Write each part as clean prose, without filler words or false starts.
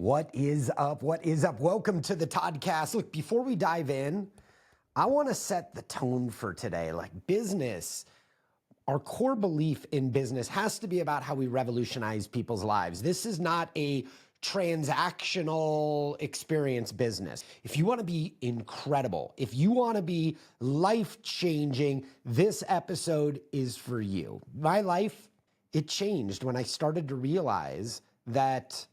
What is up? What is up? Welcome to the Toddcast. Look, before we dive in, I want to set the tone for today. Like business, our core belief in business has to be about how we revolutionize people's lives. This is not a transactional experience business. If you want to be incredible, if you want to be life-changing, this episode is for you. My life, it changed when I started to realize that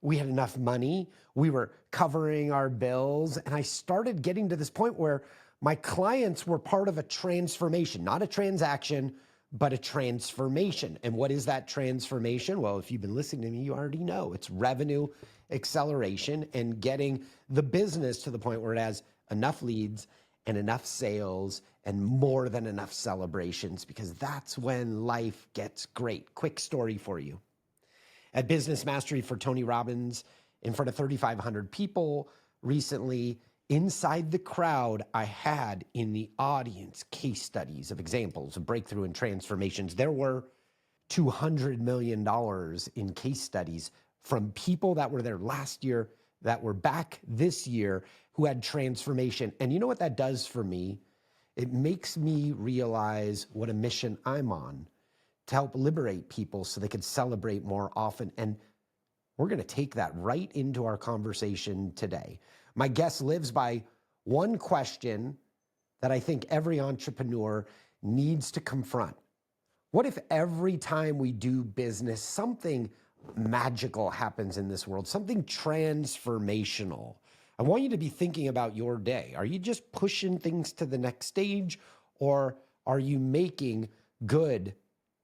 we had enough money, we were covering our bills, and I started getting to this point where my clients were part of a transformation, not a transaction, but a transformation. And what is that transformation? Well, if you've been listening to me, you already know. It's revenue acceleration and getting the business to the point where it has enough leads and enough sales and more than enough celebrations, because that's when life gets great. Quick story for you. At Business Mastery for Tony Robbins, in front of 3,500 people recently, inside the crowd, I had in the audience case studies of examples of breakthrough and transformations. There were $200 million in case studies from people that were there last year, that were back this year, who had transformation. And you know what that does for me? It makes me realize what a mission I'm on, to help liberate people so they could celebrate more often. And we're going to take that right into our conversation today. My guest lives by one question that I think every entrepreneur needs to confront. What if every time we do business, something magical happens in this world, something transformational? I want you to be thinking about your day. Are you just pushing things to the next stage, or are you making good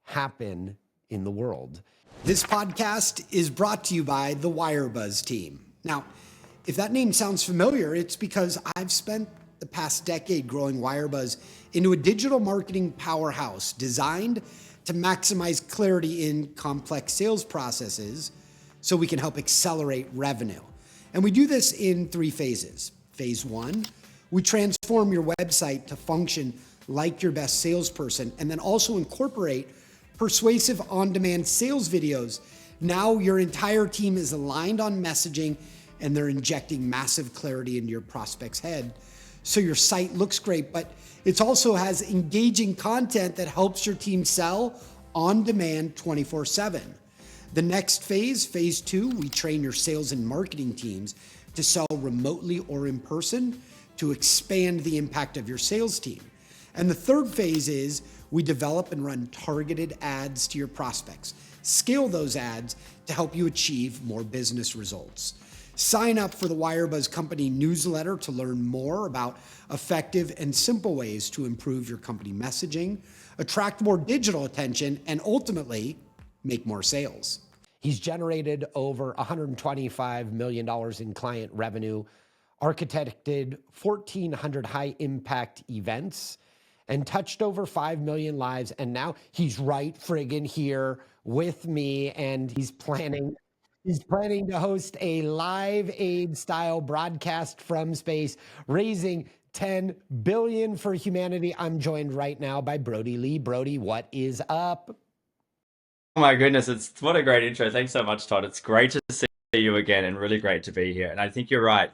happen in the world? This podcast is brought to you by the Wirebuzz team. Now, if that name sounds familiar, it's because I've spent the past decade growing Wirebuzz into a digital marketing powerhouse designed to maximize clarity in complex sales processes so we can help accelerate revenue. And we do this in 3 phases. Phase 1, we transform your website to function like your best salesperson, and then also incorporate persuasive on-demand sales videos. Now your entire team is aligned on messaging, and they're injecting massive clarity into your prospect's head. So your site looks great, but it also has engaging content that helps your team sell on demand 24/7. The next phase, phase 2, we train your sales and marketing teams to sell remotely or in person to expand the impact of your sales team. And the third phase is we develop and run targeted ads to your prospects. Scale those ads to help you achieve more business results. Sign up for the Wirebuzz Company newsletter to learn more about effective and simple ways to improve your company messaging, attract more digital attention, and ultimately make more sales. He's generated over $125 million in client revenue, architected 1,400 high-impact events, and touched over 5 million lives. And now he's right friggin' here with me, and he's planning to host a Live Aid style broadcast from space, raising 10 billion for humanity. I'm joined right now by Brody Lee. Brody, what is up? Oh my goodness, what a great intro. Thanks so much, Todd. It's great to see you again and really great to be here. And I think you're right.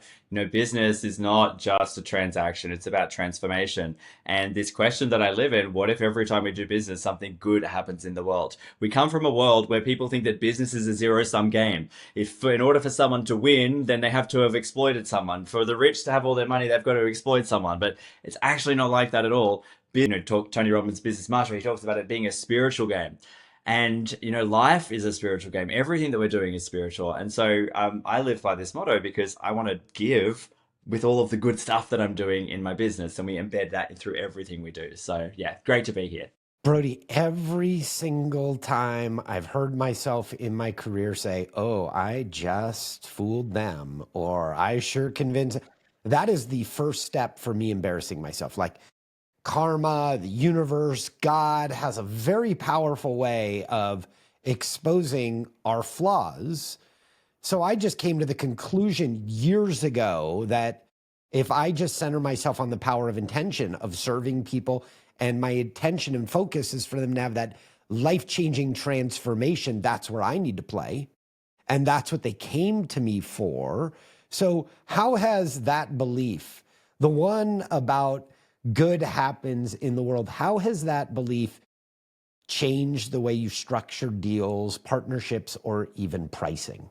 Business is not just a transaction, it's about transformation. And this question that I live in, what if every time we do business, something good happens in the world? We come from a world where people think that business is a zero-sum game. If in order for someone to win, then they have to have exploited someone. For the rich to have all their money, they've got to exploit someone. But it's actually not like that at all. Tony Robbins' Business Mastery, he talks about it being a spiritual game. And, life is a spiritual game. Everything that we're doing is spiritual. And so I live by this motto because I want to give with all of the good stuff that I'm doing in my business. And we embed that through everything we do. So, yeah, great to be here. Brody, every single time I've heard myself in my career say, oh, I just fooled them, or I sure convinced, that is the first step for me embarrassing myself. Like, karma, the universe, God has a very powerful way of exposing our flaws. So I just came to the conclusion years ago that if I just center myself on the power of intention, of serving people, and my attention and focus is for them to have that life-changing transformation, that's where I need to play. and that's what they came to me for. So, how has that belief, the one about good happens in the world, how has that belief changed the way you structure deals, partnerships, or even pricing?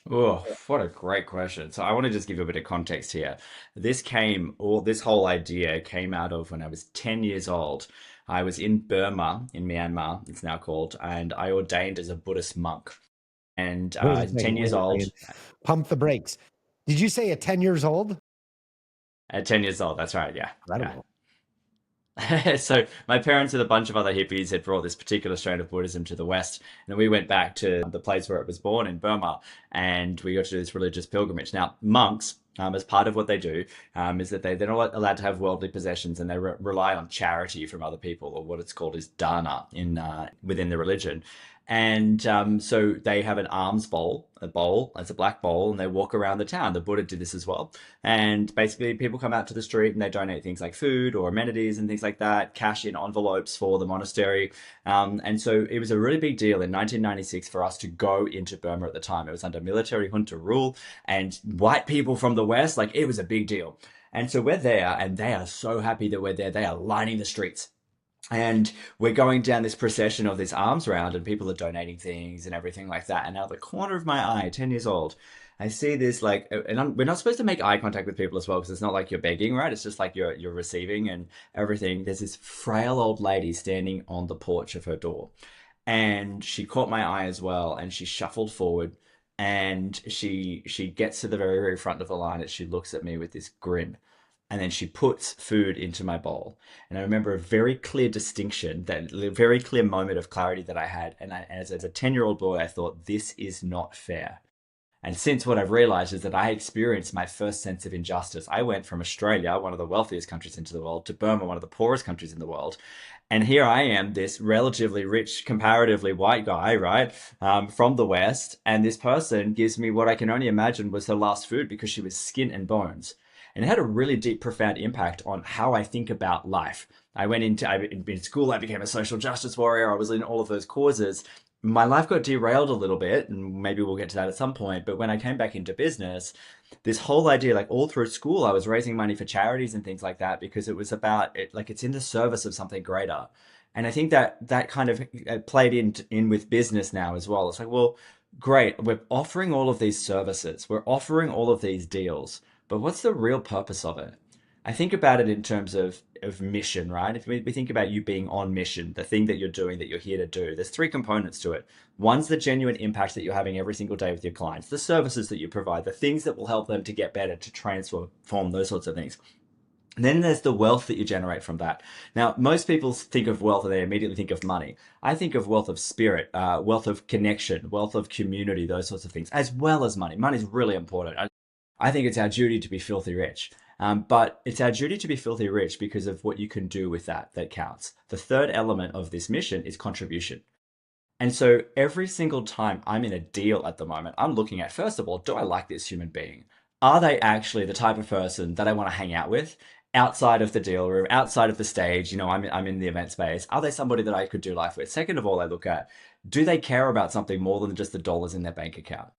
Oh, what a great question. So I want to just give you a bit of context here. This whole idea came out of when I was 10 years old. I was in Burma, in Myanmar, it's now called, and I ordained as a Buddhist monk. And Wait a second, 10 wait years a old, second. Pump the brakes. Did you say at 10 years old? at 10 years old, that's right, yeah. Yeah. Incredible. So my parents and a bunch of other hippies had brought this particular strain of Buddhism to the West, and we went back to the place where it was born in Burma, and we got to do this religious pilgrimage. Now, monks, as part of what they do, is that they're not allowed to have worldly possessions, and they rely on charity from other people, or what it's called is dana in within the religion. And so they have an alms bowl, it's a black bowl, and they walk around the town. The Buddha did this as well. And basically, people come out to the street and they donate things like food or amenities and things like that, cash in envelopes for the monastery. And so it was a really big deal in 1996 for us to go into Burma at the time. It was under military junta rule, and white people from the West, like it was a big deal. And so we're there, and they are so happy that we're there. They are lining the streets. And we're going down this procession of this arms round, and people are donating things and everything like that. And out of the corner of my eye, 10 years old, I see this like, and we're not supposed to make eye contact with people as well because it's not like you're begging, right? It's just like you're receiving and everything. There's this frail old lady standing on the porch of her door, and she caught my eye as well, and she shuffled forward, and she gets to the very very front of the line, and she looks at me with this grin, and then she puts food into my bowl. And I remember a very clear distinction, that very clear moment of clarity that I had. And as a 10-year-old boy, I thought, this is not fair. And since what I've realized is that I experienced my first sense of injustice. I went from Australia, one of the wealthiest countries into the world, to Burma, one of the poorest countries in the world. And here I am, this relatively rich, comparatively white guy, right, from the West. And this person gives me what I can only imagine was her last food because she was skin and bones. And it had a really deep, profound impact on how I think about life. In school, I became a social justice warrior. I was in all of those causes. My life got derailed a little bit, and maybe we'll get to that at some point. But when I came back into business, this whole idea, like all through school, I was raising money for charities and things like that because it was about it, like it's in the service of something greater. And I think that that kind of played in with business now as well. It's like, well, great, we're offering all of these services, we're offering all of these deals, but what's the real purpose of it? I think about it in terms of mission, right? If we think about you being on mission, the thing that you're doing, that you're here to do, there's three components to it. One's the genuine impact that you're having every single day with your clients, the services that you provide, the things that will help them to get better, to transform, those sorts of things. And then there's the wealth that you generate from that. Now, most people think of wealth and they immediately think of money. I think of wealth of spirit, wealth of connection, wealth of community, those sorts of things, as well as money. Money is really important. I think it's our duty to be filthy rich. But it's our duty to be filthy rich because of what you can do with that counts. The third element of this mission is contribution. And so every single time I'm in a deal at the moment, I'm looking at, first of all, do I like this human being? Are they actually the type of person that I want to hang out with outside of the deal room, outside of the stage? You know, I'm in the event space. Are they somebody that I could do life with? Second of all, I look at, do they care about something more than just the dollars in their bank account?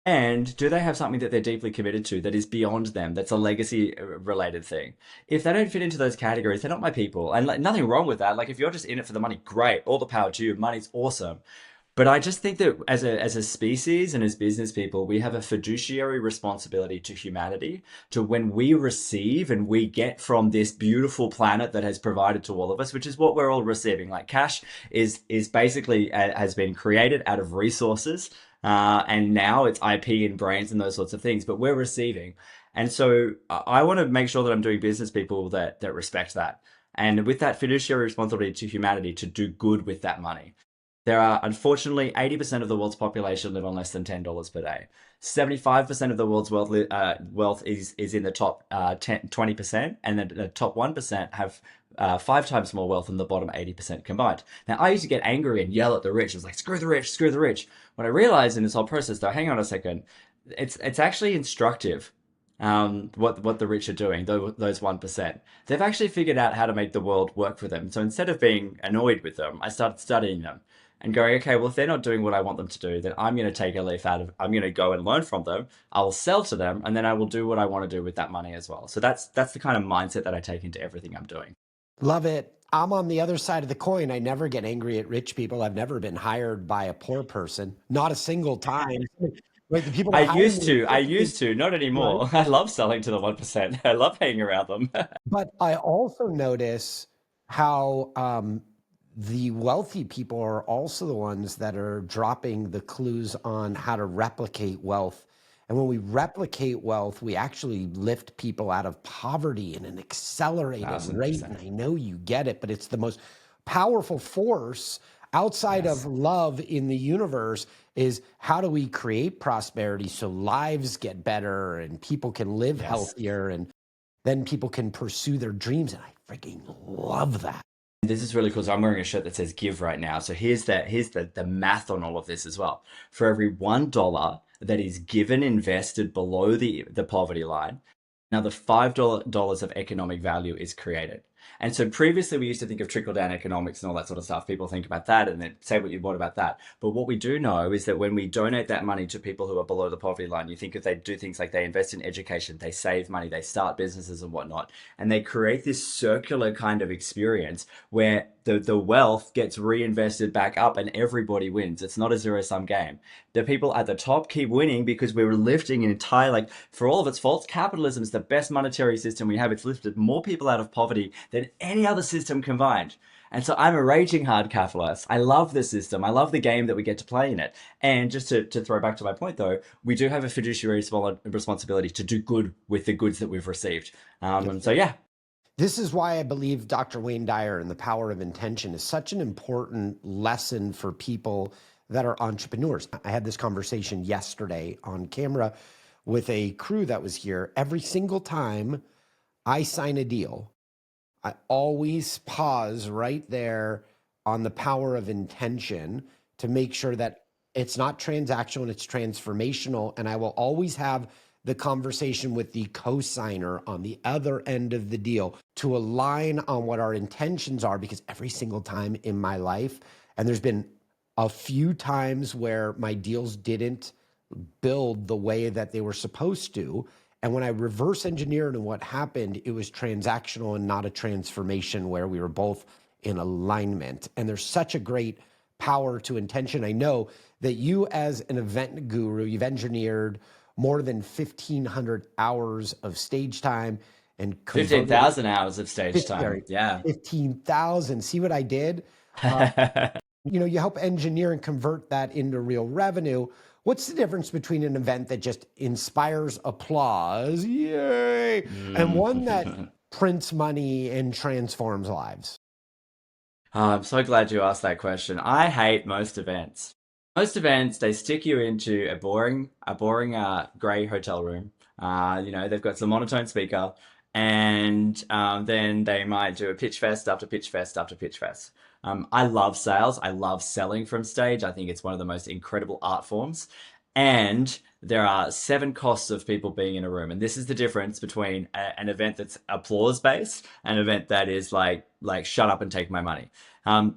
And do they have something that they're deeply committed to that is beyond them, that's a legacy related thing? If they don't fit into those categories, they're not my people. And like, nothing wrong with that. Like if you're just in it for the money, great, all the power to you. Money's awesome. But I just think that as a species and as business people, we have a fiduciary responsibility to humanity, to when we receive and we get from this beautiful planet that has provided to all of us, which is what we're all receiving. Like cash is basically has been created out of resources, and now it's IP and brains and those sorts of things. But we're receiving, and so I want to make sure that I'm doing business people that respect that, and with that fiduciary responsibility to humanity to do good with that money. There are, unfortunately, 80% of the world's population live on less than $10 per day. 75% of the world's wealth is in the top 20%, and then the top 1% have 5 times more wealth than the bottom 80% combined. Now, I used to get angry and yell at the rich. I was like, screw the rich, screw the rich. What I realized in this whole process, though, hang on a second, it's actually instructive what the rich are doing, those 1%. They've actually figured out how to make the world work for them. So instead of being annoyed with them, I started studying them. and going, okay, well, if they're not doing what I want them to do, then I'm going to take a leaf out of, I'm going to go and learn from them. I will sell to them, and then I will do what I want to do with that money as well. So that's the kind of mindset that I take into everything I'm doing. Love it. I'm on the other side of the coin. I never get angry at rich people. I've never been hired by a poor person, not a single time. Like the people that hire me, I used to, not right? anymore. I love selling to the 1%. I love hanging around them. But I also notice how the wealthy people are also the ones that are dropping the clues on how to replicate wealth. And when we replicate wealth, we actually lift people out of poverty in an accelerated rate. And 1000%. I know you get it, but it's the most powerful force outside of Yes. love in the universe is how do we create prosperity so lives get better and people can live Yes. healthier and then people can pursue their dreams. And I freaking love that. This is really cool. So I'm wearing a shirt that says give right now. So here's the math on all of this as well. For every $1 that is given invested below the poverty line, now the $5 of economic value is created. And so previously we used to think of trickle down economics and all that sort of stuff. People think about that and then say what you want about that. But what we do know is that when we donate that money to people who are below the poverty line, you think if they do things like they invest in education, they save money, they start businesses and whatnot, and they create this circular kind of experience where the wealth gets reinvested back up and everybody wins. It's not a zero sum game. The people at the top keep winning because we were lifting an entire, like, for all of its faults, capitalism is the best monetary system we have. It's lifted more people out of poverty than any other system combined. And so I'm a raging hard capitalist. I love the system. I love the game that we get to play in it. And just to throw back to my point, though, we do have a fiduciary responsibility to do good with the goods that we've received. And so, yeah. This is why I believe Dr. Wayne Dyer and the power of intention is such an important lesson for people that are entrepreneurs. I had this conversation yesterday on camera with a crew that was here. Every single time I sign a deal, I always pause right there on the power of intention to make sure that it's not transactional, it's transformational. And I will always have the conversation with the co-signer on the other end of the deal to align on what our intentions are, because every single time in my life, and there's been a few times where my deals didn't build the way that they were supposed to. And when I reverse engineered and what happened, it was transactional and not a transformation where we were both in alignment. And there's such a great power to intention. I know that you, as an event guru, you've engineered more than 1,500 hours of stage time and converted 15,000 hours of stage time. Yeah. 15,000. See what I did? Uh, you help engineer and convert that into real revenue. What's the difference between an event that just inspires applause, yay, and one that Mm. prints money and transforms lives? Oh, I'm so glad you asked that question. I hate most events. Most events, they stick you into a boring grey hotel room. They've got some monotone speaker, and then they might do a pitch fest after pitch fest after pitch fest. I love sales. I love selling from stage. I think it's one of the most incredible art forms. And there are seven costs of people being in a room, and this is the difference between an event that's applause based and an event that is like shut up and take my money.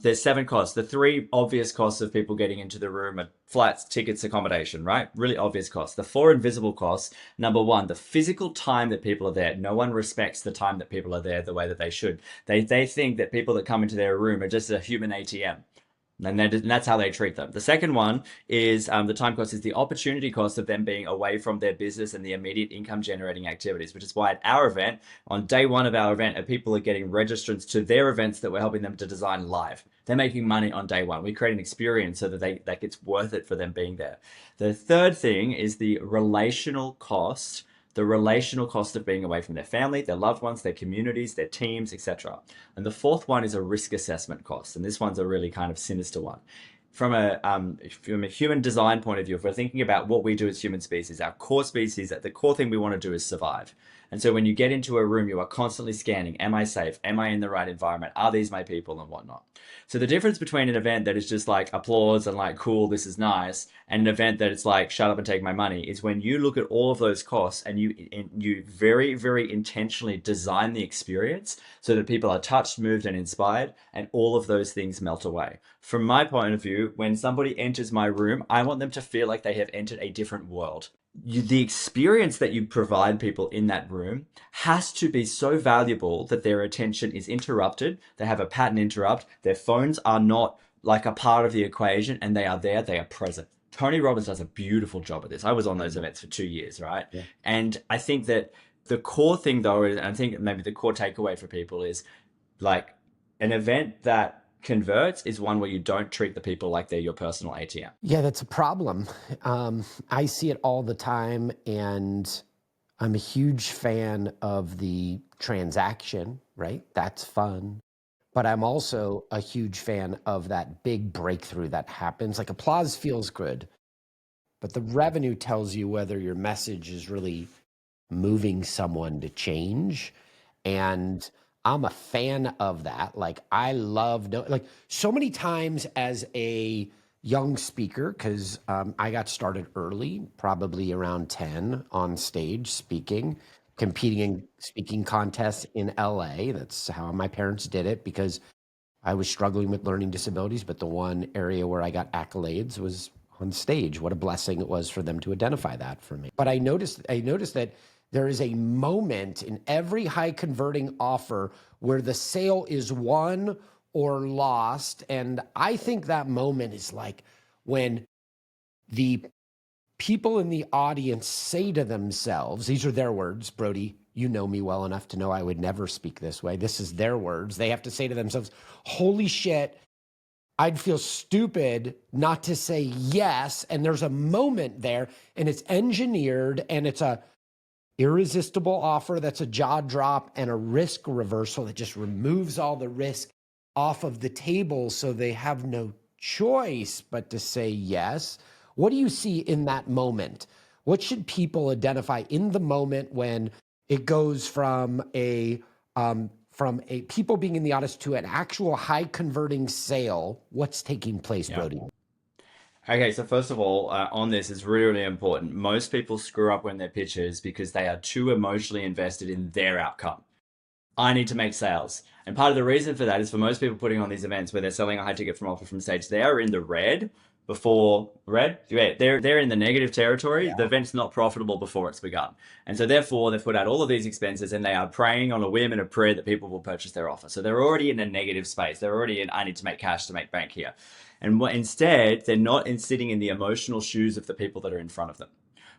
There's seven costs. The three obvious costs of people getting into the room are flights, tickets, accommodation, right? Really obvious costs. The four invisible costs. Number one, the physical time that people are there. No one respects the time that people are there the way that they should. They think that people that come into their room are just a human ATM. And that's how they treat them. The second one is the time cost is the opportunity cost of them being away from their business and the immediate income generating activities, which is why at our event, on day one of our event, people are getting registrants to their events that we're helping them to design live. They're making money on day one. We create an experience so that it's worth it for them being there. The third thing is the relational cost of being away from their family, their loved ones, their communities, their teams, etc. And the fourth one is a risk assessment cost. And this one's a really kind of sinister one. From a human design point of view, if we're thinking about what we do as human species, our core species, the core thing we want to do is survive. And so when you get into a room, you are constantly scanning, am I safe? Am I in the right environment? Are these my people and whatnot? So the difference between an event that is just like applause and like, cool, this is nice, and an event that it's like, shut up and take my money, is when you look at all of those costs and you very, very intentionally design the experience so that people are touched, moved, and inspired, and all of those things melt away. From my point of view, when somebody enters my room, I want them to feel like they have entered a different world. The experience that you provide people in that room has to be so valuable that their attention is interrupted. They have a pattern interrupt. Their phones are not like a part of the equation, and they are there. They are present. Tony Robbins does a beautiful job at this. I was on those events for 2 years, right? Yeah. And I think that the core thing, though, and I think maybe the core takeaway for people is like an event that converts is one where you don't treat the people like they're your personal ATM. Yeah, that's a problem. I see it all the time, and I'm a huge fan of the transaction, right? That's fun. But I'm also a huge fan of that big breakthrough that happens. Like applause feels good, but the revenue tells you whether your message is really moving someone to change. And I'm a fan of that. Like I love, like so many times as a young speaker, because I got started early, probably around 10 on stage speaking, competing in speaking contests in LA. That's how my parents did it because I was struggling with learning disabilities, but the one area where I got accolades was on stage. What a blessing it was for them to identify that for me. But I noticed that there is a moment in every high converting offer where the sale is won or lost. And I think that moment is like when the people in the audience say to themselves, these are their words, Brody, you know me well enough to know I would never speak this way. This is their words. They have to say to themselves, holy shit, I'd feel stupid not to say yes. And there's a moment there, and it's engineered, and it's a irresistible offer that's a jaw drop and a risk reversal that just removes all the risk off of the table so they have no choice but to say yes. What do you see in that moment? What should people identify in the moment when it goes from a people being in the audience to an actual high converting sale? What's taking place, Yeah. Brody? Okay, so first of all, on this is really, really important. Most people screw up when they're pitches because they are too emotionally invested in their outcome. I need to make sales. And part of the reason for that is for most people putting on these events where they're selling a high ticket from offer from stage, they are in the red before red. Yeah, they're in the negative territory. The event's not profitable before it's begun. And so therefore they've put out all of these expenses and they are praying on a whim and a prayer that people will purchase their offer. So they're already in a negative space. They're already in I need to make cash to make bank here. And instead, they're not sitting in the emotional shoes of the people that are in front of them.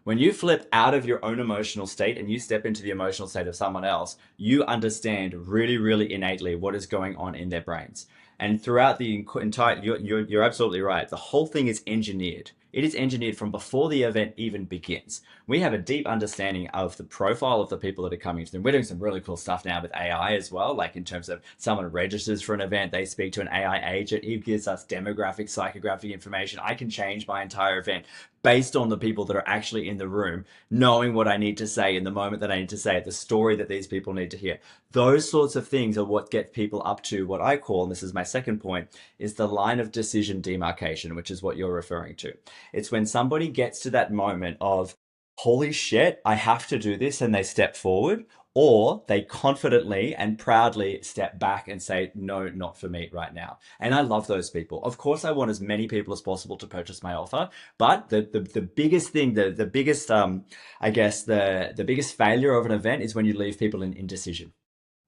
When you flip out of your own emotional state and you step into the emotional state of someone else, you understand really, really innately what is going on in their brains. And throughout the entire, you're absolutely right. The whole thing is engineered. It is engineered from before the event even begins. We have a deep understanding of the profile of the people that are coming to them. We're doing some really cool stuff now with AI as well, like in terms of someone registers for an event, they speak to an AI agent, it gives us demographic, psychographic information. I can change my entire event based on the people that are actually in the room, knowing what I need to say in the moment that I need to say it, the story that these people need to hear. Those sorts of things are what get people up to what I call, and this is my second point, is the line of decision demarcation, which is what you're referring to. It's when somebody gets to that moment of, holy shit, I have to do this, and they step forward, or they confidently and proudly step back and say, no, not for me right now. And I love those people. Of course, I want as many people as possible to purchase my offer. But the biggest thing, the biggest, I guess, the biggest failure of an event is when you leave people in indecision.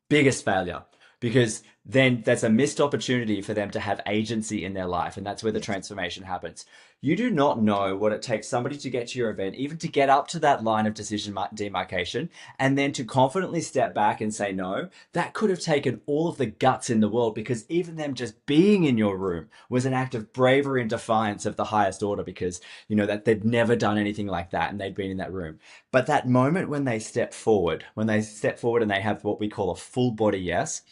Biggest failure, because then that's a missed opportunity for them to have agency in their life, and that's where the transformation happens. You do not know what it takes somebody to get to your event, even to get up to that line of decision demarcation, and then to confidently step back and say no. That could have taken all of the guts in the world, because even them just being in your room was an act of bravery and defiance of the highest order, because you know that they'd never done anything like that and they'd been in that room. But that moment when they step forward, and they have what we call a full body yes,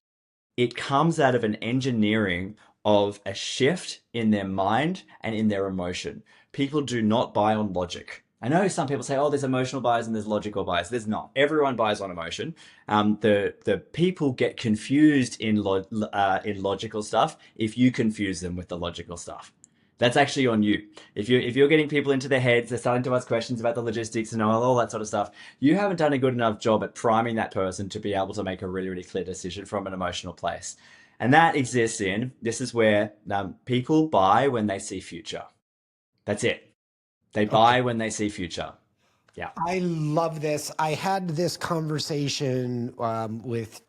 it comes out of an engineering of a shift in their mind and in their emotion. People do not buy on logic. I know some people say, oh, there's emotional bias and there's logical bias. There's not. Everyone buys on emotion. The people get confused in logical stuff if you confuse them with the logical stuff. That's actually on you. If you're getting people into their heads, they're starting to ask questions about the logistics and all that sort of stuff. You haven't done a good enough job at priming that person to be able to make a really, really clear decision from an emotional place. And that exists in this is where people buy when they see future. That's it. They Okay. buy when they see future. Yeah. I love this. I had this conversation with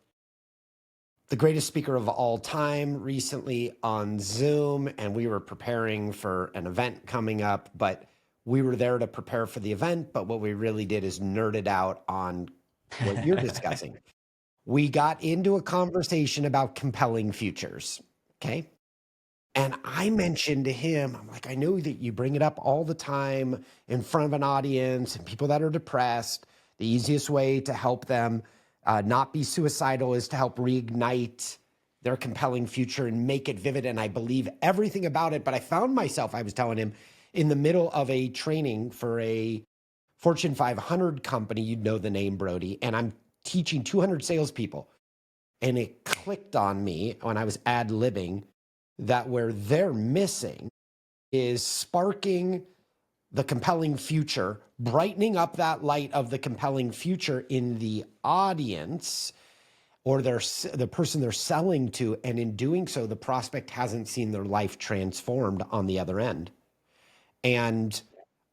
the greatest speaker of all time recently on Zoom, and we were preparing for an event coming up, but we were there to prepare for the event. But what we really did is nerded out on what you're discussing. We got into a conversation about compelling futures. Okay. And I mentioned to him, I'm like, I know that you bring it up all the time in front of an audience and people that are depressed. The easiest way to help them not be suicidal is to help reignite their compelling future and make it vivid. And I believe everything about it. But I found myself, I was telling him, in the middle of a training for a Fortune 500 company. You'd know the name, Brody. And I'm teaching 200 salespeople. And it clicked on me when I was ad-libbing that where they're missing is sparking the compelling future, brightening up that light of the compelling future in the audience or the person they're selling to. And in doing so, the prospect hasn't seen their life transformed on the other end. And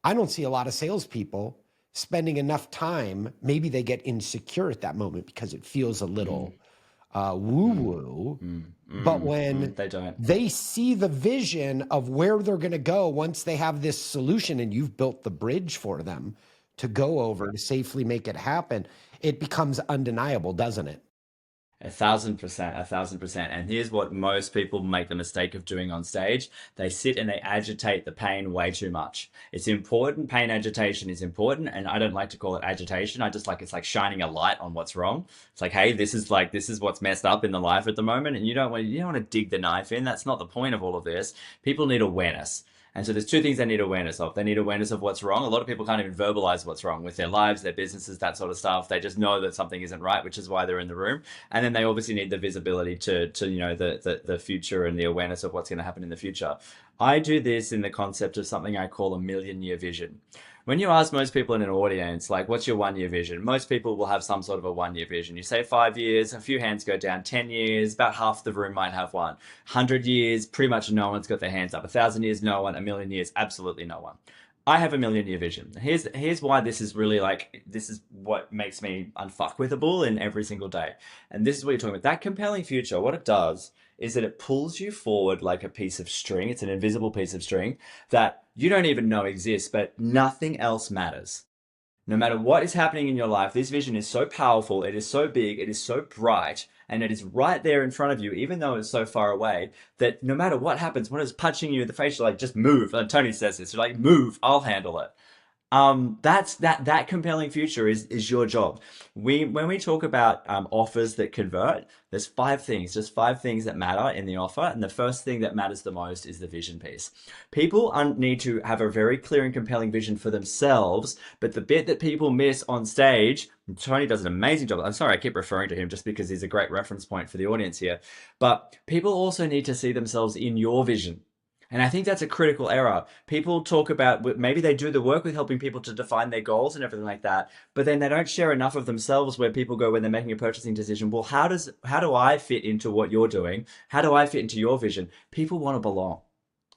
I don't see a lot of salespeople spending enough time. Maybe they get insecure at that moment because it feels a Mm, little woo mm, woo. mm, But when They don't. they see the vision of where they're going to go once they have this solution and you've built the bridge for them to go over to safely make it happen, it becomes undeniable, doesn't it? 1,000%, 1,000%. And here's what most people make the mistake of doing on stage. They sit and they agitate the pain way too much. It's important. Pain agitation is important. And I don't like to call it agitation. I just like, it's like shining a light on what's wrong. It's like, hey, this is what's messed up in the life at the moment. And you don't want to dig the knife in. That's not the point of all of this. People need awareness. And so there's two things they need awareness of. They need awareness of what's wrong. A lot of people can't even verbalize what's wrong with their lives, their businesses, that sort of stuff. They just know that something isn't right, which is why they're in the room. And then they obviously need the visibility to the future and the awareness of what's going to happen in the future. I do this in the concept of something I call a million-year vision. When you ask most people in an audience, like, what's your 1 year vision? Most people will have some sort of a 1 year vision. You say 5 years, a few hands go down. 10 years, about half the room might have one. 100 years, pretty much no one's got their hands up. 1,000 years, no one. A million years, absolutely no one. I have a million-year vision. Here's why this is really like this is what makes me unfuckwithable in every single day. And this is what you're talking about. That compelling future, what it does is that it pulls you forward like a piece of string. It's an invisible piece of string that you don't even know exists, but nothing else matters. No matter what is happening in your life, this vision is so powerful, it is so big, it is so bright, and it is right there in front of you, even though it's so far away, that no matter what happens, when it's punching you in the face, you're like, just move. And Tony says this, you're like, move, I'll handle it. That's that compelling future is your job. When we talk about offers that convert, there's five things, just five things that matter in the offer, and the first thing that matters the most is the vision piece. People need to have a very clear and compelling vision for themselves, but the bit that people miss on stage, Tony does an amazing job. I'm sorry, I keep referring to him just because he's a great reference point for the audience here, but people also need to see themselves in your vision. And I think that's a critical error. People talk about maybe they do the work with helping people to define their goals and everything like that, but then they don't share enough of themselves where people go when they're making a purchasing decision. Well, how do I fit into what you're doing? How do I fit into your vision? People want to belong.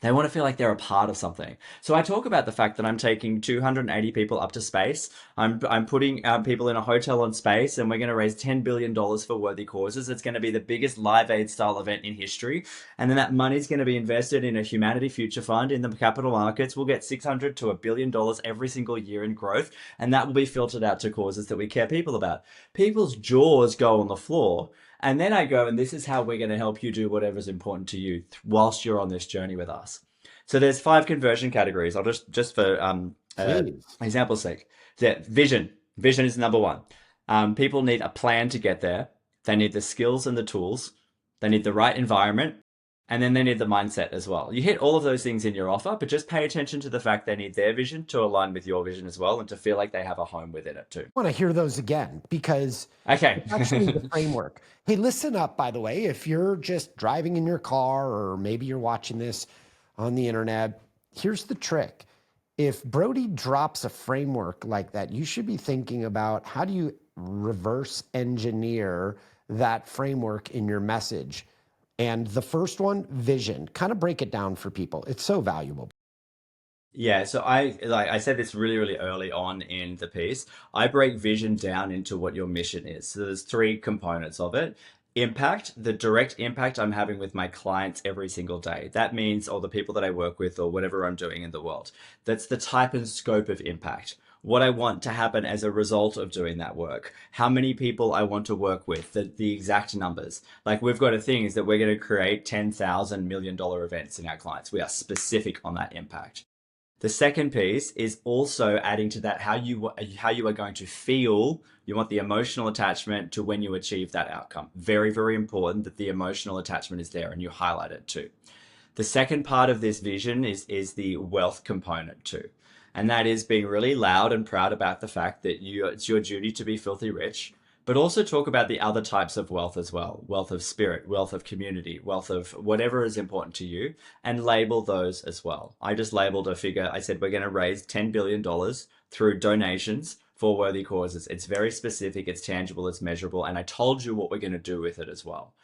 They want to feel like they're a part of something. So I talk about the fact that I'm taking 280 people up to space. I'm putting people in a hotel on space, and we're going to raise $10 billion for worthy causes. It's going to be the biggest Live Aid style event in history. And then that money is going to be invested in a humanity future fund in the capital markets. We'll get 600 to $1 billion every single year in growth. And that will be filtered out to causes that we care people about. People's jaws go on the floor. And then I go, and this is how we're going to help you do whatever's important to you whilst you're on this journey with us. So there's five conversion categories. I'll just for Please. example's sake. So vision. Vision is number one. People need a plan to get there. They need the skills and the tools. They need the right environment, And then they need the mindset as well. You hit all of those things in your offer, but just pay attention to the fact they need their vision to align with your vision as well and to feel like they have a home within it too. I want to hear those again because Okay. it's actually the framework. Hey, listen up, by the way, if you're just driving in your car or maybe you're watching this on the internet, here's the trick. If Brody drops a framework like that, you should be thinking about how do you reverse engineer that framework in your message. And the first one, vision, kind of break it down for people. It's so valuable. Yeah, so I said this really, really early on in the piece. I break vision down into what your mission is. So there's three components of it. Impact, the direct impact I'm having with my clients every single day. That means all the people that I work with or whatever I'm doing in the world. That's the type and scope of impact. What I want to happen as a result of doing that work. How many people I want to work with, the exact numbers. Like we've got a thing is that we're going to create $10,000 million events in our clients. We are specific on that impact. The second piece is also adding to that how you are going to feel. You want the emotional attachment to when you achieve that outcome. Very, very important that the emotional attachment is there and you highlight it too. The second part of this vision is the wealth component too. And that is being really loud and proud about the fact that it's your duty to be filthy rich, but also talk about the other types of wealth as well. Wealth of spirit, wealth of community, wealth of whatever is important to you, and label those as well. I just labeled a figure. I said, we're going to raise $10 billion through donations for worthy causes. It's very specific, it's tangible, it's measurable. And I told you what we're going to do with it as well.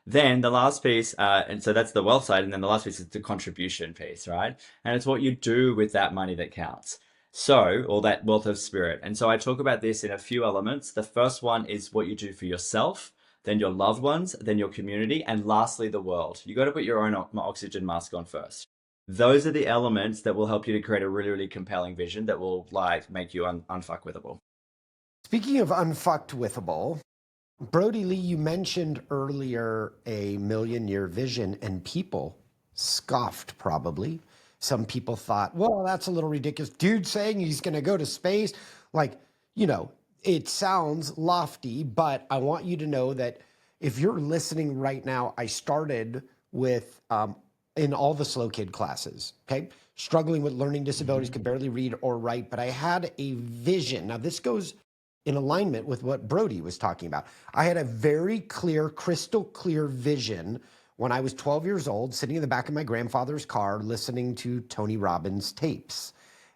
Then the last piece, and so that's the wealth side, and then the last piece is the contribution piece, right? And it's what you do with that money that counts. So, or that wealth of spirit. And so I talk about this in a few elements. The first one is what you do for yourself, then your loved ones, then your community, and lastly, the world. You got to put your own oxygen mask on first. Those are the elements that will help you to create a really, really compelling vision that will like make you unfuckwithable. Speaking of unfuckwithable, Brody Lee, you mentioned earlier a million-year vision, and people scoffed probably. Some people thought, well, that's a little ridiculous. Dude saying he's going to go to space. Like, it sounds lofty, but I want you to know that if you're listening right now, I started with in all the slow kid classes, okay? Struggling with learning disabilities, could barely read or write, but I had a vision. Now, this goes in alignment with what Brody was talking about. I had a very clear, crystal clear vision when I was 12 years old, sitting in the back of my grandfather's car, listening to Tony Robbins tapes.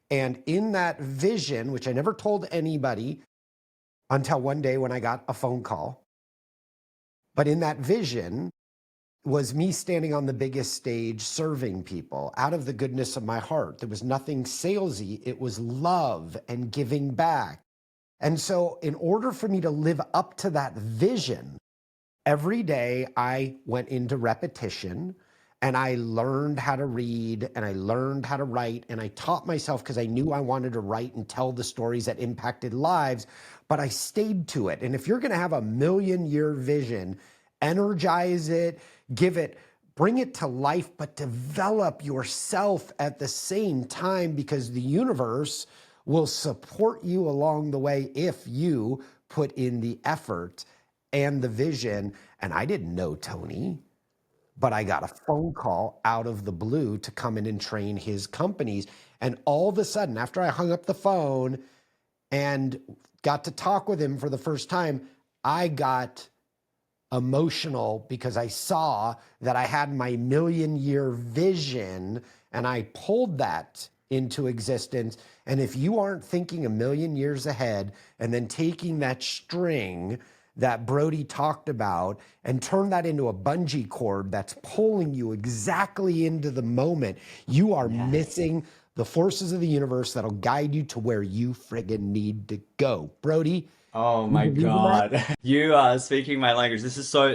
And in that vision, which I never told anybody until one day when I got a phone call, but in that vision was me standing on the biggest stage serving people out of the goodness of my heart. There was nothing salesy. It was love and giving back. And so in order for me to live up to that vision, every day I went into repetition and I learned how to read and I learned how to write and I taught myself because I knew I wanted to write and tell the stories that impacted lives, but I stayed to it. And if you're going to have a million-year vision, energize it, bring it to life, but develop yourself at the same time because the universe will support you along the way if you put in the effort and the vision. And I didn't know Tony, but I got a phone call out of the blue to come in and train his companies. And all of a sudden, after I hung up the phone and got to talk with him for the first time, I got emotional because I saw that I had my million-year vision and I pulled that into existence. And if you aren't thinking a million years ahead and then taking that string that Brody talked about and turn that into a bungee cord that's pulling you exactly into the moment, you are missing the forces of the universe that'll guide you to where you friggin' need to go. Brody, Oh you my believe in that? God. You are speaking my language. This is so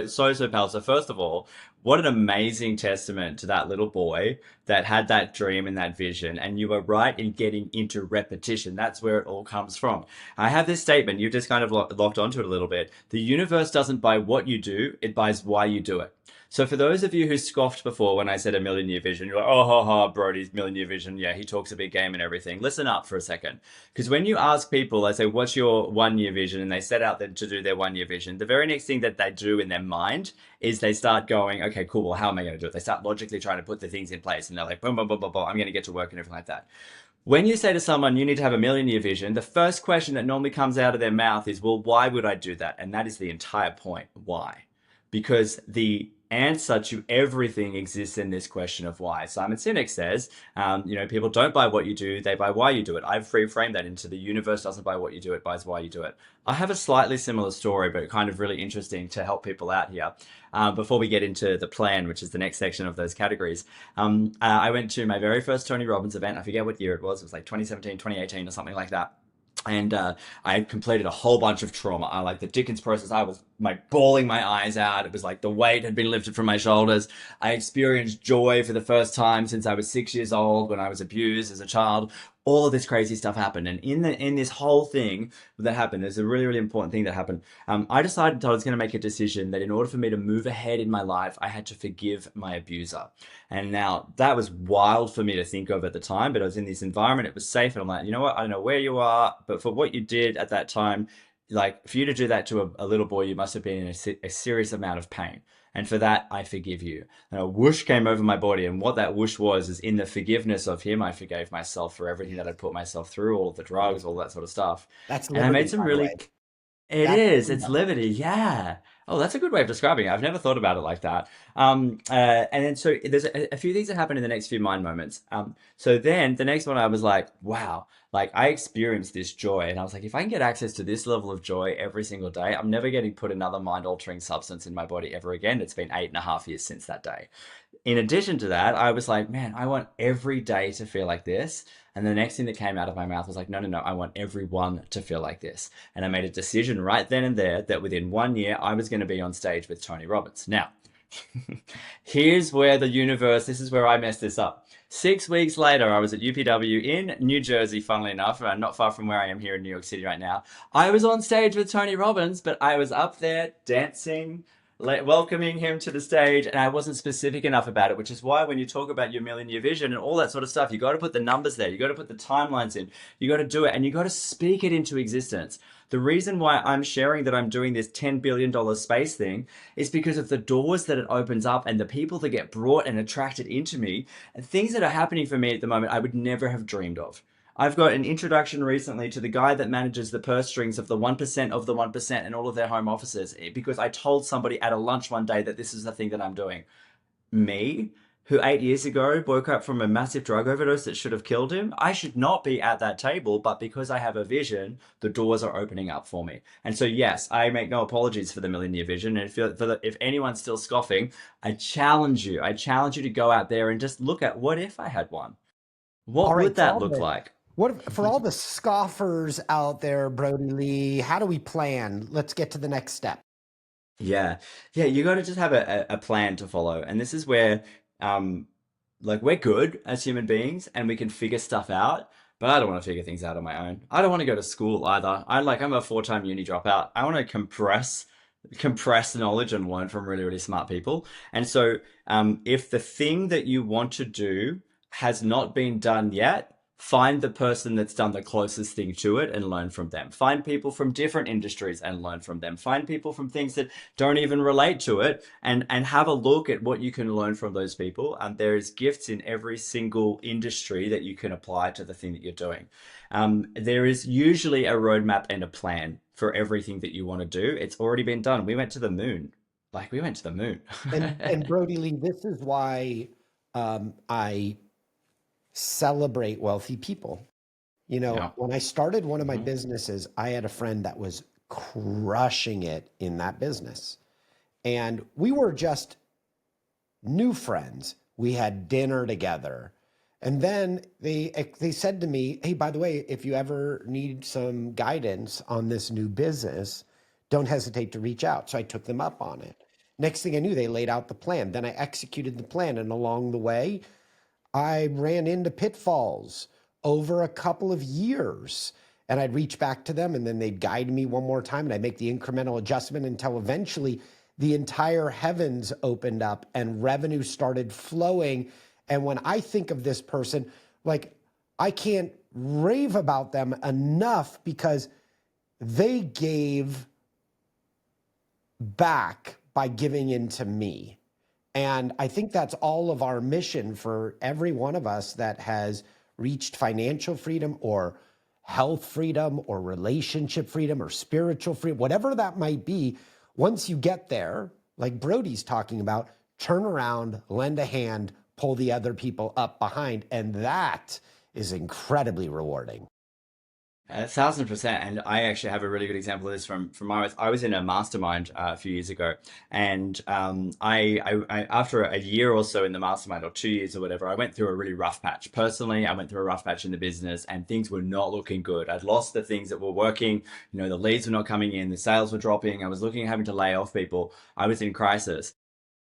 powerful. So first of all, what an amazing testament to that little boy that had that dream and that vision. And you were right in getting into repetition. That's where it all comes from. I have this statement. You just kind of locked onto it a little bit. The universe doesn't buy what you do, it buys why you do it. So for those of you who scoffed before when I said a million year vision, you're like, oh, ha, ha, Brody's million year vision. Yeah, he talks a big game and everything. Listen up for a second. Because when you ask people, I say, what's your 1 year vision? And they set out to do their 1 year vision. The very next thing that they do in their mind is they start going, okay, cool. Well, how am I going to do it? They start logically trying to put the things in place. And they're like, boom, boom, boom, boom, boom. I'm going to get to work and everything like that. When you say to someone, you need to have a million year vision, the first question that normally comes out of their mouth is, well, why would I do that? And that is the entire point. Why? Because the answer to everything exists in this question of why. Simon Sinek says, people don't buy what you do, they buy why you do it. I've reframed that into the universe doesn't buy what you do, it buys why you do it. I have a slightly similar story, but kind of really interesting to help people out here. Before we get into the plan, which is the next section of those categories, I went to my very first Tony Robbins event. I forget what year it was. It was like 2017, 2018 or something like that. And I had completed a whole bunch of trauma. I like the Dickens process. I was like bawling my eyes out. It was like the weight had been lifted from my shoulders. I experienced joy for the first time since I was 6 years old when I was abused as a child. All of this crazy stuff happened. And in this whole thing that happened, there's a really, really important thing that happened. I decided I was going to make a decision that in order for me to move ahead in my life, I had to forgive my abuser. And now that was wild for me to think of at the time, but I was in this environment, it was safe. And I'm like, you know what? I don't know where you are, but for what you did at that time, like for you to do that to a little boy, you must have been in a serious amount of pain. And for that, I forgive you. And a whoosh came over my body. And what that whoosh was is in the forgiveness of him, I forgave myself for everything that I'd put myself through, all of the drugs, all that sort of stuff. That's And I made liberty, some by the really, way. it That's is, it's freedom. liberty. Yeah. Oh, that's a good way of describing it. I've never thought about it like that. And then so there's a few things that happen in the next few mind moments. So then the next one, I was like, wow, like I experienced this joy. And I was like, if I can get access to this level of joy every single day, I'm never getting put another mind altering substance in my body ever again. It's been 8.5 years since that day. In addition to that, I was like, man, I want every day to feel like this. And the next thing that came out of my mouth was like, no, no, no, I want everyone to feel like this. And I made a decision right then and there that within 1 year, I was going to be on stage with Tony Robbins. Now, here's where the universe, this is where I messed this up. 6 weeks later, I was at UPW in New Jersey, funnily enough, not far from where I am here in New York City right now. I was on stage with Tony Robbins, but I was up there dancing, welcoming him to the stage, and I wasn't specific enough about it, which is why when you talk about your million year vision and all that sort of stuff, you got to put the numbers there, you got to put the timelines in, you got to do it, and you got to speak it into existence. The reason why I'm sharing that I'm doing this $10 billion space thing is because of the doors that it opens up and the people that get brought and attracted into me and things that are happening for me at the moment I would never have dreamed of. I've got an introduction recently to the guy that manages the purse strings of the 1% of the 1% and all of their home offices because I told somebody at a lunch one day that this is the thing that I'm doing. Me, who 8 years ago woke up from a massive drug overdose that should have killed him, I should not be at that table, but because I have a vision, the doors are opening up for me. And so, yes, I make no apologies for the million year vision. And if anyone's still scoffing, I challenge you. I challenge you to go out there and just look at what if I had one? All What right, would that look like? for all the scoffers out there, Brody Lee, how do we plan? Let's get to the next step. Yeah. Yeah, you got to just have a plan to follow. And this is where, um, like, we're good as human beings and we can figure stuff out, but I don't want to figure things out on my own. I don't want to go to school either. I'm a four-time uni dropout. I want to compress knowledge and learn from really, really smart people. And so, if the thing that you want to do has not been done yet, find the person that's done the closest thing to it and learn from them. Find people from different industries and learn from them. Find people from things that don't even relate to it and have a look at what you can learn from those people. And there is gifts in every single industry that you can apply to the thing that you're doing. There is usually a roadmap and a plan for everything that you want to do. It's already been done. We went to the moon. Like we went to the moon. And Brody Lee, this is why I celebrate wealthy people. You know, Yeah. when I started one of my Hmm. businesses, I had a friend that was crushing it in that business. And we were just new friends. We had dinner together. And then they said to me, "Hey, by the way, if you ever need some guidance on this new business, don't hesitate to reach out." So I took them up on it. Next thing I knew, they laid out the plan. Then I executed the plan. And along the way, I ran into pitfalls over a couple of years. And I'd reach back to them and then they'd guide me one more time and I'd make the incremental adjustment until eventually the entire heavens opened up and revenue started flowing. And when I think of this person, like, I can't rave about them enough because they gave back by giving into me. And I think that's all of our mission for every one of us that has reached financial freedom or health freedom or relationship freedom or spiritual freedom, whatever that might be. Once you get there, like Brody's talking about, turn around, lend a hand, pull the other people up behind. And that is incredibly rewarding. 1,000%. And I actually have a really good example of this from my life. I was in a mastermind a few years ago, and after a year or so in the mastermind, or 2 years or whatever, I went through a really rough patch. Personally, I went through a rough patch in the business, and things were not looking good. I'd lost the things that were working. The leads were not coming in, the sales were dropping. I was looking at having to lay off people. I was in crisis.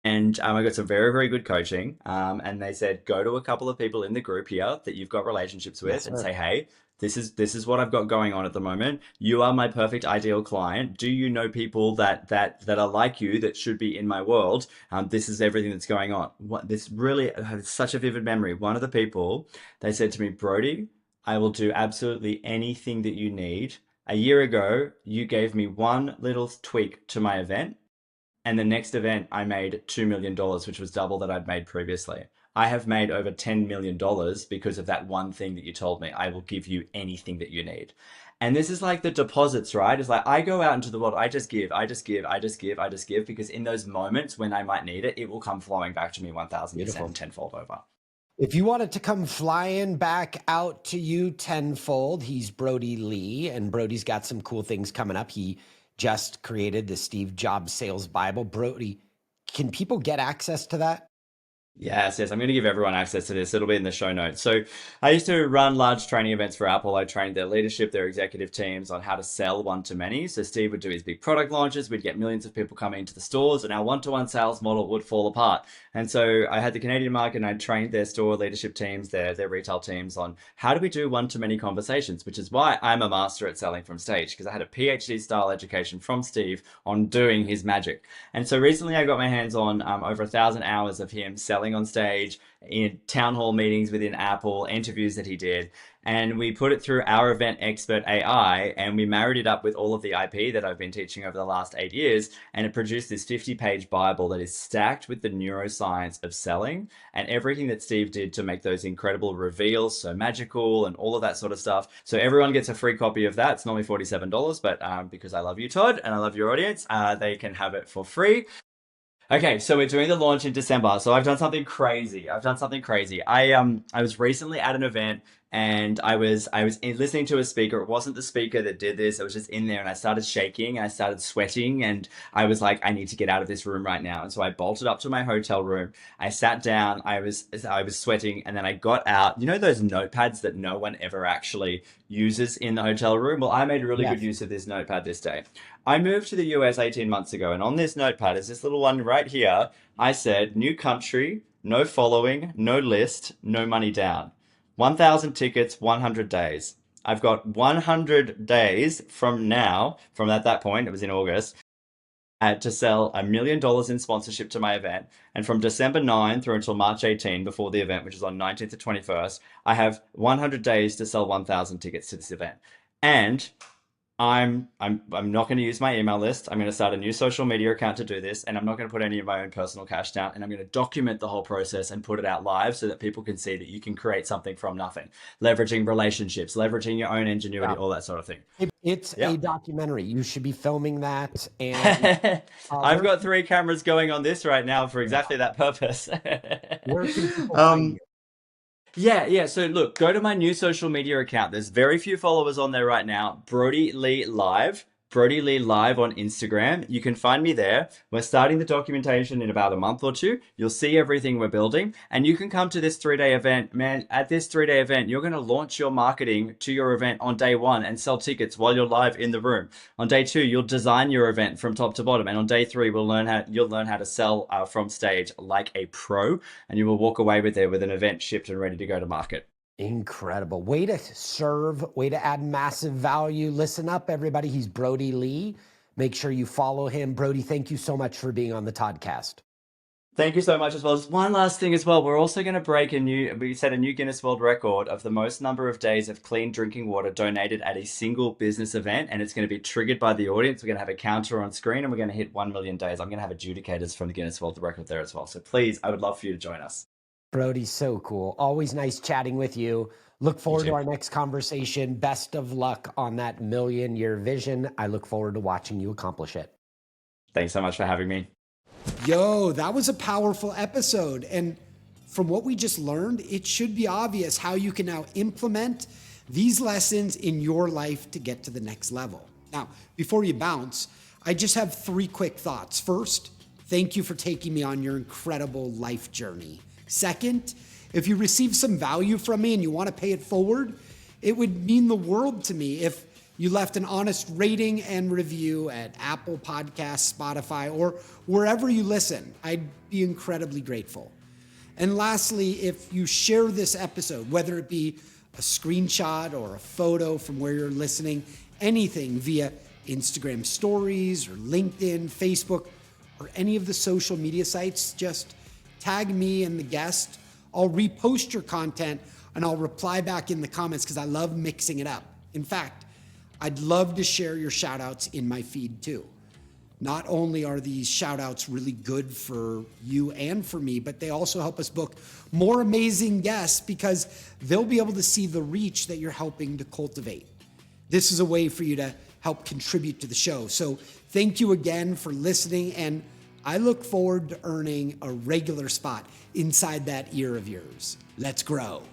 And I got some very, very good coaching. And they said, go to a couple of people in the group here that you've got relationships Yes, with and sir. say, hey, this is what I've got going on at the moment. You are my perfect ideal client. Do you know people that are like you that should be in my world? This is everything that's going on. This really has such a vivid memory. One of the people, they said to me, Brody, I will do absolutely anything that you need. A year ago, you gave me one little tweak to my event, and the next event, I made $2 million, which was double that I'd made previously. I have made over $10 million because of that one thing that you told me. I will give you anything that you need. And this is like the deposits, right? It's like I go out into the world, I just give, I just give, I just give, I just give, because in those moments when I might need it, it will come flowing back to me 1,000% and Beautiful. tenfold over. If you want it to come flying back out to you tenfold, he's Brody Lee, and Brody's got some cool things coming up. He just created the Steve Jobs Sales Bible. Brody, can people get access to that? Yes, yes. I'm going to give everyone access to this. It'll be in the show notes. So, I used to run large training events for Apple. I trained their leadership, their executive teams on how to sell one to many. So, Steve would do his big product launches. We'd get millions of people coming into the stores, and our one-to-one sales model would fall apart. And so, I had the Canadian market, and I trained their store leadership teams, their retail teams on how do we do one-to-many conversations, which is why I'm a master at selling from stage, because I had a PhD style education from Steve on doing his magic. And so recently I got my hands on over 1,000 hours of him selling on stage, in town hall meetings within Apple, interviews that he did. And we put it through our event expert AI, and we married it up with all of the IP that I've been teaching over the last 8 years. And it produced this 50-page Bible that is stacked with the neuroscience of selling and everything that Steve did to make those incredible reveals so magical and all of that sort of stuff. So everyone gets a free copy of that. It's normally $47, but because I love you, Todd, and I love your audience, they can have it for free. Okay, so we're doing the launch in December. So I've done something crazy. I was recently at an event, and I was listening to a speaker. It wasn't the speaker that did this. I was just in there, and I started shaking, I started sweating, and I was like, I need to get out of this room right now. And so I bolted up to my hotel room. I sat down. I was sweating, and then I got out. You know those notepads that no one ever actually uses in the hotel room? Well, I made really good Yes. use of this notepad this day. I moved to the US 18 months ago, and on this notepad is this little one right here. I said, new country, no following, no list, no money down. 1,000 tickets, 100 days. I've got 100 days from now, from at that point, it was in August, to sell $1 million in sponsorship to my event. And from December 9 through until March 18, before the event, which is on 19th to 21st, I have 100 days to sell 1,000 tickets to this event. And I'm not going to use my email list. I'm going to start a new social media account to do this, and I'm not going to put any of my own personal cash down. And I'm going to document the whole process and put it out live so that people can see that you can create something from nothing, leveraging relationships, leveraging your own ingenuity, Yeah. all that sort of thing. It's a Yep. documentary. You should be filming that. And I've where got 3 cameras going on this right now for exactly that purpose. where can people find um, you? Yeah, yeah. So look, go to my new social media account. There's very few followers on there right now. Brody Lee Live. Brody Lee Live on Instagram. You can find me there. We're starting the documentation in about a month or two. You'll see everything we're building, and you can come to this 3-day event. Man, at this 3-day event, you're going to launch your marketing to your event on day one and sell tickets while you're live in the room. On day two, you'll design your event from top to bottom, and on day three, you'll learn how to sell from stage like a pro, and you will walk away with an event shipped and ready to go to market. Incredible. Way to serve, way to add massive value. Listen up, everybody. He's Brody Lee. Make sure you follow him. Brody, thank you so much for being on the Toddcast. Thank you so much as well. Just one last thing as well. We're also going to we set a new Guinness World Record of the most number of days of clean drinking water donated at a single business event. And it's going to be triggered by the audience. We're going to have a counter on screen and we're going to hit 1 million days. I'm going to have adjudicators from the Guinness World Record there as well. So please, I would love for you to join us. Brody, so cool. Always nice chatting with you. Look forward to our next conversation. Best of luck on that 1,000,000-year vision. I look forward to watching you accomplish it. Thanks so much for having me. Yo, that was a powerful episode. And from what we just learned, it should be obvious how you can now implement these lessons in your life to get to the next level. Now, before you bounce, I just have 3 quick thoughts. First, thank you for taking me on your incredible life journey. Second, if you receive some value from me and you want to pay it forward, it would mean the world to me if you left an honest rating and review at Apple Podcasts, Spotify, or wherever you listen. I'd be incredibly grateful. And lastly, if you share this episode, whether it be a screenshot or a photo from where you're listening, anything via Instagram stories or LinkedIn, Facebook, or any of the social media sites, just tag me and the guest. I'll repost your content and I'll reply back in the comments because I love mixing it up. In fact, I'd love to share your shout outs in my feed too. Not only are these shout outs really good for you and for me, but they also help us book more amazing guests because they'll be able to see the reach that you're helping to cultivate. This is a way for you to help contribute to the show. So thank you again for listening, and I look forward to earning a regular spot inside that ear of yours. Let's grow.